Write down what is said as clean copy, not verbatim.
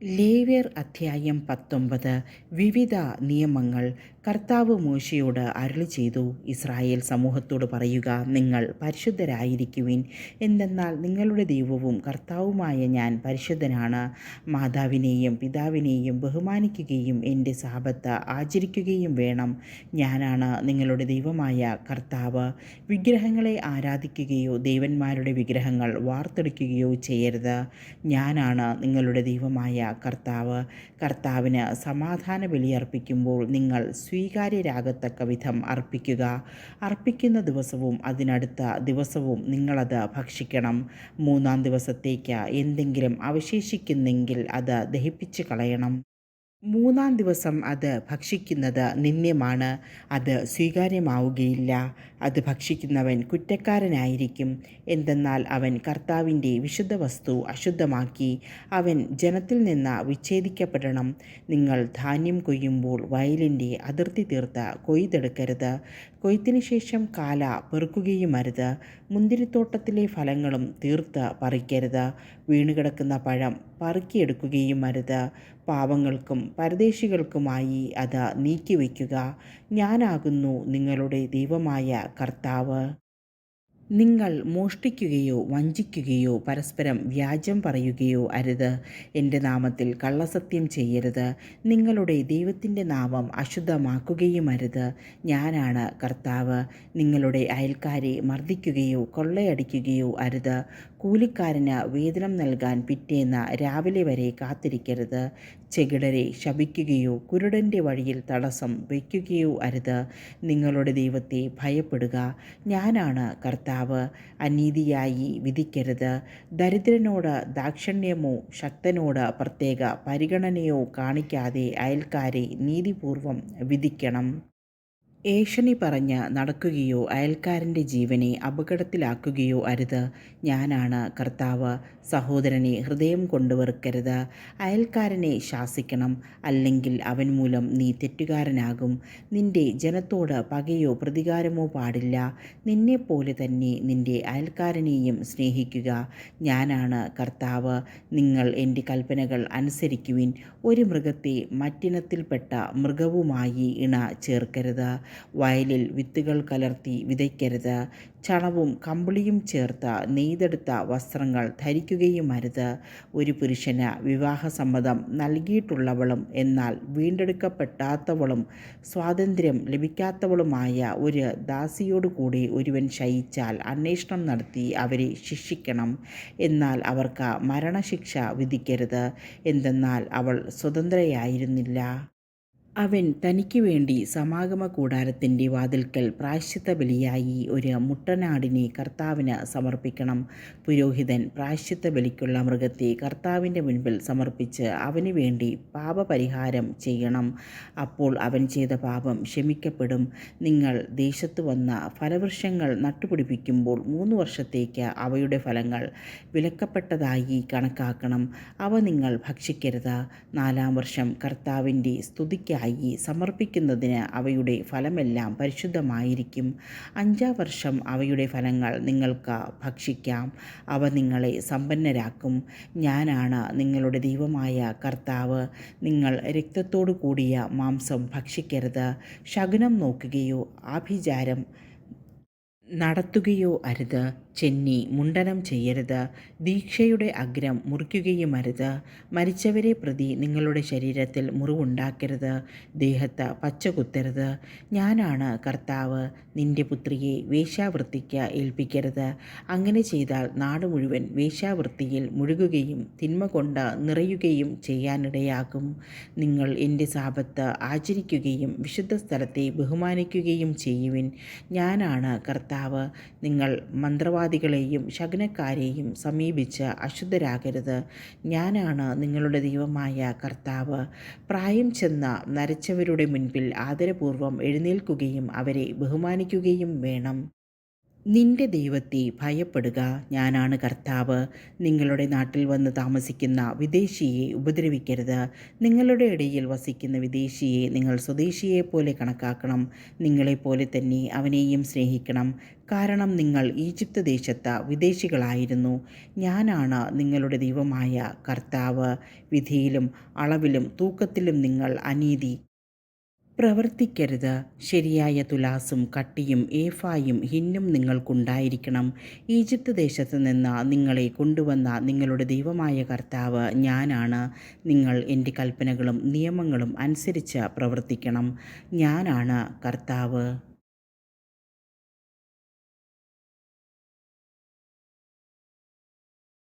ലേവ്യർ അധ്യായം 19. വിവിധ നിയമങ്ങൾ. കർത്താവ് മോശെയോട് അരുളിച്ചെയ്തു, ഇസ്രായേൽ സമൂഹത്തോട് പറയുക, നിങ്ങൾ പരിശുദ്ധരായിരിക്കുവിൻ. എന്തെന്നാൽ നിങ്ങളുടെ ദൈവവും കർത്താവുമായ ഞാൻ പരിശുദ്ധനാണ്. മാതാവിനെയും പിതാവിനെയും ബഹുമാനിക്കുകയും എൻ്റെ സാബത്ത് ആചരിക്കുകയും വേണം. ഞാനാണ് നിങ്ങളുടെ ദൈവമായ കർത്താവ്. വിഗ്രഹങ്ങളെ ആരാധിക്കുകയോ ദേവന്മാരുടെ വിഗ്രഹങ്ങൾ വാർത്തെടുക്കുകയോ ചെയ്യരുത്. ഞാനാണ് നിങ്ങളുടെ ദൈവമായ കർത്താവ്. കർത്താവിന് സമാധാന ബലിയർപ്പിക്കുമ്പോൾ നിങ്ങൾ സ്വീകാര്യരാകത്തക്ക വിധം അർപ്പിക്കുക. അർപ്പിക്കുന്ന ദിവസവും അതിനടുത്ത ദിവസവും നിങ്ങളത് ഭക്ഷിക്കണം. മൂന്നാം ദിവസത്തേക്ക് എന്തെങ്കിലും അവശേഷിക്കുന്നെങ്കിൽ അത് ദഹിപ്പിച്ച് കളയണം. മൂന്നാം ദിവസം അത് ഭക്ഷിക്കുന്നത് നിന്ദ്യമാണ്, അത് സ്വീകാര്യമാവുകയില്ല. അത് ഭക്ഷിക്കുന്നവൻ കുറ്റക്കാരനായിരിക്കും. എന്തെന്നാൽ അവൻ കർത്താവിൻ്റെ വിശുദ്ധ വസ്തു അശുദ്ധമാക്കി. അവൻ ജനത്തിൽ നിന്ന് വിച്ഛേദിക്കപ്പെടണം. നിങ്ങൾ ധാന്യം കൊയ്യുമ്പോൾ വയലിൻ്റെ അതിർത്തി തീർത്ത് കൊയ്തെടുക്കരുത്. കൊയ്ത്തിന് ശേഷം കാല പെറുക്കുകയുമരുത്. മുന്തിരിത്തോട്ടത്തിലെ ഫലങ്ങളും തീർത്ത് പറിക്കരുത്. വീണുകിടക്കുന്ന പഴം പറുക്കിയെടുക്കുകയുമരുത്. പാവങ്ങൾക്കും പരദേശികൾക്കുമായി അത് നീക്കിവെക്കുക. ഞാനാകുന്നു നിങ്ങളുടെ ദൈവമായ കർത്താവ്. നിങ്ങൾ മോഷ്ടിക്കുകയോ വഞ്ചിക്കുകയോ പരസ്പരം വ്യാജം പറയുകയോ അരുത്. എൻ്റെ നാമത്തിൽ കള്ളസത്യം ചെയ്യരുത്. നിങ്ങളുടെ ദൈവത്തിൻ്റെ നാമം അശുദ്ധമാക്കുകയുമരുത്. ഞാനാണ് കർത്താവ്. നിങ്ങളുടെ അയൽക്കാരെ മർദ്ദിക്കുകയോ കൊള്ളയടിക്കുകയോ അരുത്. കൂലിക്കാരന് വേതനം നൽകാൻ പിറ്റേന്ന് രാവിലെ വരെ കാത്തിരിക്കരുത്. ചെകിടരെ ശപിക്കുകയോ കുരുടൻ്റെ വഴിയിൽ തടസ്സം വയ്ക്കുകയോ അരുത്. നിങ്ങളുടെ ദൈവത്തെ ഭയപ്പെടുക. ഞാനാണ് കർത്താവ്. അനീതിയായി വിധിക്കരുത്. ദരിദ്രനോട് ദാക്ഷിണ്യമോ ശക്തനോട് പ്രത്യേക പരിഗണനയോ കാണിക്കാതെ അയൽക്കാരെ നീതിപൂർവം വിധിക്കണം. ഏഷണി പറഞ്ഞ് നടക്കുകയോ അയൽക്കാരൻ്റെ ജീവനെ അപകടത്തിലാക്കുകയോ അരുത്. ഞാനാണ് കർത്താവ്. സഹോദരനെ ഹൃദയം കൊണ്ട് വെറുക്കരുത്. അയൽക്കാരനെ ശാസിക്കണം, അല്ലെങ്കിൽ അവൻ മൂലം നീ തെറ്റുകാരനാകും. നിന്റെ ജനത്തോട് പകയോ പ്രതികാരമോ പാടില്ല. നിന്നെപ്പോലെ തന്നെ നിന്റെ അയൽക്കാരനെയും സ്നേഹിക്കുക. ഞാനാണ് കർത്താവ്. നിങ്ങൾ എൻ്റെ കൽപ്പനകൾ അനുസരിക്കുവിൻ. ഒരു മൃഗത്തെ മറ്റിനത്തിൽപ്പെട്ട മൃഗവുമായി ഇണ ചേർക്കരുത്. വയലിൽ വിത്തുകൾ കലർത്തി വിതയ്ക്കരുത്. ചണവും കമ്പിളിയും ചേർത്ത് നെയ്തെടുത്ത വസ്ത്രങ്ങൾ ധരിക്കുകയുമരുത്. ഒരു പുരുഷന് വിവാഹസമ്മതം നൽകിയിട്ടുള്ളവളും എന്നാൽ വീണ്ടെടുക്കപ്പെടാത്തവളും സ്വാതന്ത്ര്യം ലഭിക്കാത്തവളുമായ ഒരു ദാസിയോടുകൂടി ഒരുവൻ ശയിച്ചാൽ അന്വേഷണം നടത്തി അവരെ ശിക്ഷിക്കണം. എന്നാൽ അവർക്ക് മരണശിക്ഷ വിധിക്കരുത്. എന്തെന്നാൽ അവൾ സ്വതന്ത്രയായിരുന്നില്ല. അവൻ തനിക്ക് വേണ്ടി സമാഗമ കൂടാരത്തിൻ്റെ വാതിൽക്കൽ പ്രായശ്ചിത്ത ബലിയായി ഒരു മുട്ടനാടിനെ കർത്താവിന് സമർപ്പിക്കണം. പുരോഹിതൻ പ്രായശ്ചിത്ത ബലിക്കുള്ള മൃഗത്തെ കർത്താവിൻ്റെ മുൻപിൽ സമർപ്പിച്ച് അവന് വേണ്ടി പാപപരിഹാരം ചെയ്യണം. അപ്പോൾ അവൻ ചെയ്ത പാപം ക്ഷമിക്കപ്പെടും. നിങ്ങൾ ദേശത്ത് വന്ന ഫലവൃക്ഷങ്ങൾ നട്ടുപിടിപ്പിക്കുമ്പോൾ 3 വർഷത്തേക്ക് അവയുടെ ഫലങ്ങൾ വിലക്കപ്പെട്ടതായി കണക്കാക്കണം. അവ നിങ്ങൾ ഭക്ഷിക്കരുത്. 4-ാം വർഷം കർത്താവിൻ്റെ സ്തുതിക്കായി സമർപ്പിക്കുന്നതിന് അവയുടെ ഫലമെല്ലാം പരിശുദ്ധമായിരിക്കും. 5-ാം വർഷം അവയുടെ ഫലങ്ങൾ നിങ്ങൾക്ക് ഭക്ഷിക്കാം. അവ നിങ്ങളെ സമ്പന്നരാക്കും. ഞാനാണ് നിങ്ങളുടെ ദൈവമായ കർത്താവ്. നിങ്ങൾ രക്തത്തോടു കൂടിയ മാംസം ഭക്ഷിക്കരുത്. ശകുനം നോക്കുകയോ ആഭിചാരം നടത്തുകയോ അരുത്. ചെന്നി മുണ്ഡനം ചെയ്യരുത്. ദീക്ഷയുടെ അഗ്രം മുറിക്കുകയുമരുത്. മരിച്ചവരെ പ്രതി നിങ്ങളുടെ ശരീരത്തിൽ മുറിവുണ്ടാക്കരുത്. ദേഹത്ത് പച്ച കുത്തരുത്. ഞാനാണ് കർത്താവ്. നിന്റെ പുത്രിയെ വേശ്യാവൃത്തിക്ക് ഏൽപ്പിക്കരുത്. അങ്ങനെ ചെയ്താൽ നാട് മുഴുവൻ വേശ്യാവൃത്തിയിൽ മുഴുകുകയും തിന്മ കൊണ്ട് നിറയുകയും ചെയ്യാനിടയാകും. നിങ്ങൾ എൻ്റെ സാബത്ത് ആചരിക്കുകയും വിശുദ്ധ സ്ഥലത്തെ ബഹുമാനിക്കുകയും ചെയ്യുവിൻ. ഞാനാണ് കർത്താവ്. നിങ്ങൾ മന്ത്രവാദികളെയും ശകുനക്കാരെയും സമീപിച്ച് അശുദ്ധരാകരുത്. ഞാനാണ് നിങ്ങളുടെ ദൈവമായ കർത്താവ്. പ്രായം ചെന്ന നരച്ചവരുടെ മുൻപിൽ ആദരപൂർവ്വം എഴുന്നേൽക്കുകയും അവരെ ബഹുമാനിക്കുകയും വേണം. നിന്റെ ദൈവത്തെ ഭയപ്പെടുക. ഞാനാണ് കർത്താവ്. നിങ്ങളുടെ നാട്ടിൽ വന്ന് താമസിക്കുന്ന വിദേശിയെ ഉപദ്രവിക്കരുത്. നിങ്ങളുടെ ഇടയിൽ വസിക്കുന്ന വിദേശിയെ നിങ്ങൾ സ്വദേശിയെപ്പോലെ കണക്കാക്കണം. നിങ്ങളെപ്പോലെ തന്നെ അവനെയും സ്നേഹിക്കണം. കാരണം നിങ്ങൾ ഈജിപ്ത് ദേശത്ത് വിദേശികളായിരുന്നു. ഞാനാണ് നിങ്ങളുടെ ദൈവമായ കർത്താവ്. വിധിയിലും അളവിലും തൂക്കത്തിലും നിങ്ങൾ അനീതി പ്രവർത്തിക്കരുത്. ശരിയായ തുലാസും കട്ടിയും ഏഫായും ഹിന്നും നിങ്ങൾക്കുണ്ടായിരിക്കണം. ഈജിപ്ത് ദേശത്ത് നിന്ന് നിങ്ങളെ കൊണ്ടുവന്ന നിങ്ങളുടെ ദൈവമായ കർത്താവ് ഞാനാണ്. നിങ്ങൾ എൻ്റെ കൽപ്പനകളും നിയമങ്ങളും അനുസരിച്ച് പ്രവർത്തിക്കണം. ഞാനാണ് കർത്താവ്.